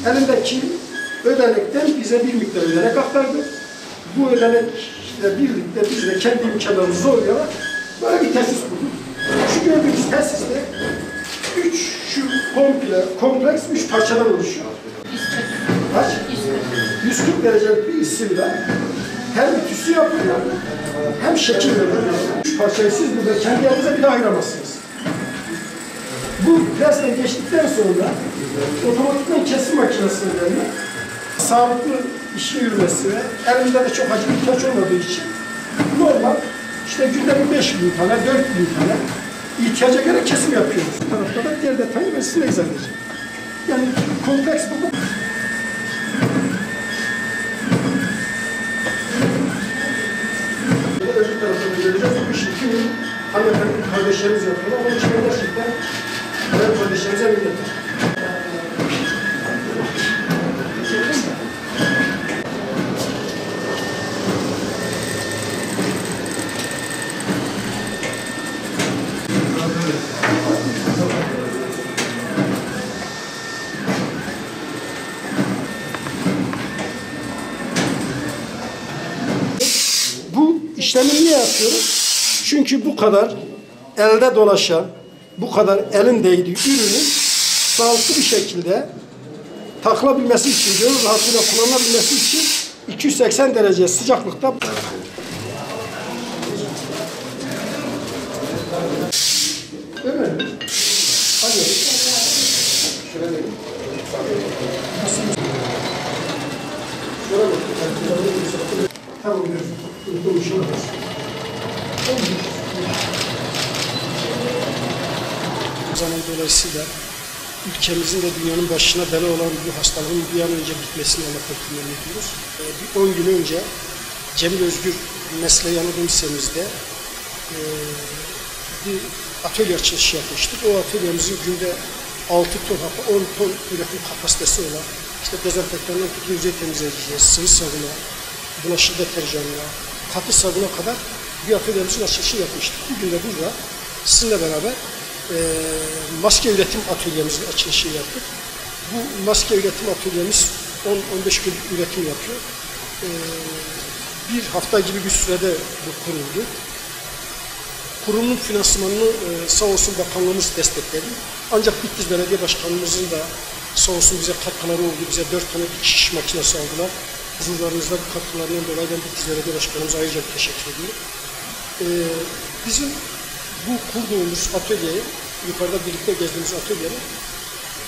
elindeki ödenekten bize bir miktar ödenek aktardı. Bu ödenekle birlikte biz de kendi imkanlarımızı zorlayarak böyle bir tesis kurduk. Şu gördüğünüz tesiste şu kompleks 3 parçadan oluşuyor. Kaç? 140 derecelik bir ısıyla hem ütüsü yapılıyor hem şekil veriyor. 3 parçayı siz burada kendi yerinize bile ayıramazsınız. Bu presten geçtikten sonra otomatikman kesim makinesine geliyor. Sağlıklı işin yürümesi ve elimizde de çok acil ihtiyaç olmadığı için normal işte günde 5.000 tane, 4.000 tane ihtiyaca göre kesim yapıyoruz. Bu tarafta da diğer detayı ben size izah edeceğim. Yani kompleks bu. Öbür tarafta da göreceğiz. Bu işi tüm hanımefendi kardeşlerimiz yapıyorlar. Onun için gerçekten ben kardeşlerimize minnettim. Bu işlemi niye yapıyoruz? Çünkü bu kadar elde dolaşan, bu kadar elin değdiği ürünün sağlıklı bir şekilde takılabilmesi için, gönül rahatlığıyla kullanılabilmesi için 280 derece sıcaklıkta değil mi? Hadi. Şöyle verin. Tamam, unutmuşum. Zaman dolayısıyla ülkemizin de dünyanın başına bela olan bu hastalığın bir an önce bitmesini Allah'tan temenni ediyoruz. Bir 10 gün önce Cemil Özgür Mesleği Anadolu Lisemizde bir atölye açılışı yapmıştık. O atölyemizin günde 6 ton hatta 10 ton üretim kapasitesi olan işte dezenfektandan tutun yüzey temizleyiciye, sıvı sabuna, bulaşık deterjanına, katı sabuna kadar bir atölyemizin açılışını yapmıştık. Bugün de burada sizinle beraber maske üretim atölyemizin açılışını yaptık. Bu maske üretim atölyemiz 10-15 günlük üretim yapıyor. Bir hafta gibi bir sürede bu kuruldu. Kurumun finansmanını sağ olsun bakanlığımız destekledi. Ancak Bitlis Belediye Başkanımızın da sağ olsun bize katkıları oldu. Bize 4 tane dikiş makinesi aldılar. Huzurlarınızda bu katkılarından dolayı ben Bitlis Belediye Başkanımıza ayrıca teşekkür ediyorum. Bizim bu kurduğumuz atölyeyi, yukarıda birlikte gezdiğimiz atölyeyi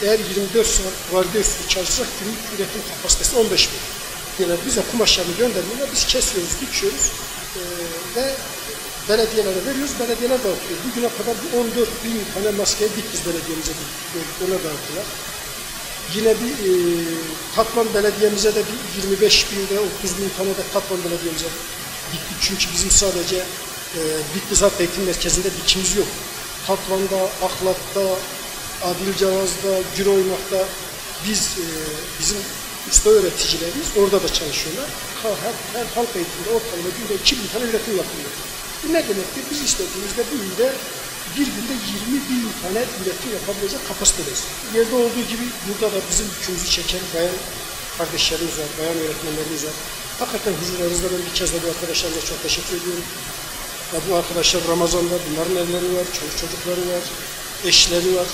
eğer 24 saat vardiya üstü çalışacak günlük üretim kapasitesi 15 bin. Yani bize kumaşlarını göndermiyorlar, biz kesiyoruz, dikiyoruz ve belediyelere veriyoruz, belediyeler dağıtıyor. Bugüne kadar 14 bin tane maskeyi Bitlis Belediye'mize ona dağıttılar. Yine bir Tatvan Belediye'mize de bir 25 bin ve 30 bin tane de Tatvan Belediye'mize diktik. Çünkü bizim sadece Bitlis Halk Eğitim Merkezi'nde dikimiz yok. Tatvan'da, Aklat'ta, Adilcavaz'da, Güroynak'ta bizim usta öğreticilerimiz orada da çalışıyorlar. Her halk eğitimde ortalama günde 2000 tane üretim yapılıyor. Bu ne demektir? Biz istediğimizde bu ilde bir günde 20 bin tane üretim yapabilecek kapasitedeyiz. Yerde olduğu gibi burada da bizim yükümüzü çeken bayan kardeşlerimiz var, bayan öğretmenlerimiz var. Hakikaten huzurlarınızda ben bir kez de bu arkadaşlarımıza çok teşekkür ediyorum. Ya bu arkadaşlar Ramazan'da, bunların evleri var, çocukları var, eşleri var.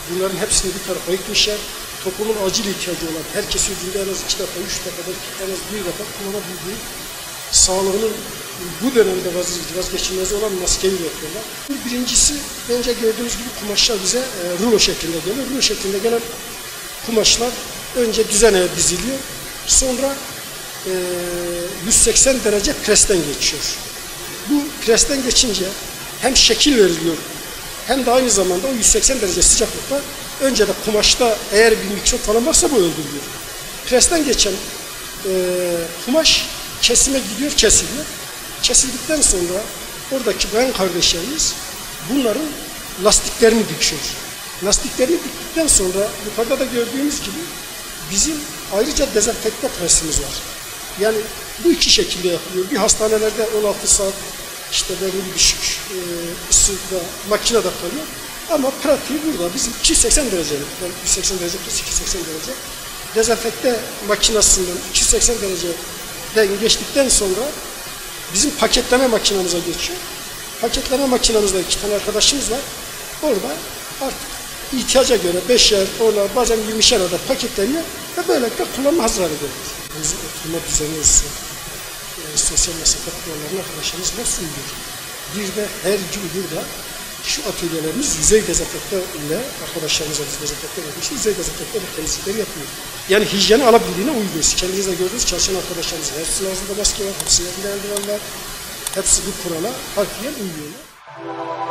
Bunların hepsini bir tarafa yıkmışlar. Toplumun acil ihtiyacı olan, herkesi günde en az 2 defa, 3 defa, en az 1 defa kullanabildiği sağlığının bu dönemde vazgeçilmezi olan maskeyi üretiyorlar. Birincisi, önce gördüğünüz gibi kumaşlar bize rulo şeklinde geliyor. Rulo şeklinde gelen kumaşlar önce düzeneye diziliyor. Sonra 180 derece presten geçiyor. Bu presten geçince hem şekil veriliyor hem de aynı zamanda o 180 derece sıcaklıkta önce de kumaşta eğer bir mikrop falan varsa bu öldürülüyor. Presten geçen kumaş kesime gidiyor, kesiliyor. Kesildikten sonra oradaki bayan kardeşlerimiz bunların lastiklerini dikiyor. Lastiklerini diktikten sonra yukarıda da gördüğünüz gibi bizim ayrıca dezenfekte presimiz var. Yani bu iki şekilde yapılıyor. Bir hastanelerde 16 saat işte belli bir düşük ısıda makinede kalıyor. Ama pratiği burada bizim 280 derece, yani 180 derece plus 280 derece dezenfekte makinesinden 280 dereceden geçtikten sonra bizim paketleme makinamıza geçiyor. Paketleme makinamızda 2 tane arkadaşımız var. Orada artık ihtiyaca göre 5'er, 10'ar, bazen 20'şer adet paketleniyor ve böylelikle kullanıma hazır hale geliyor. Bizim oturma düzeni olsun, sosyal mesafe kurallarını arkadaşlarımızla sunuyor. Bir de her gün burada şu atölyelerimiz yüzey dezenfekte ile arkadaşlarımıza biz dezenfekte yapıyoruz. Yüzey dezenfekte ile temizlikleri yapıyor. Yani hijyeni alabildiğine uyuyoruz. Kendiniz de gördüğünüz çalışan arkadaşlarımızın hepsinin ağzında maske var, hepsinin elinde eldiven var. Hepsi bu kurala harfiyen uyuyorlar.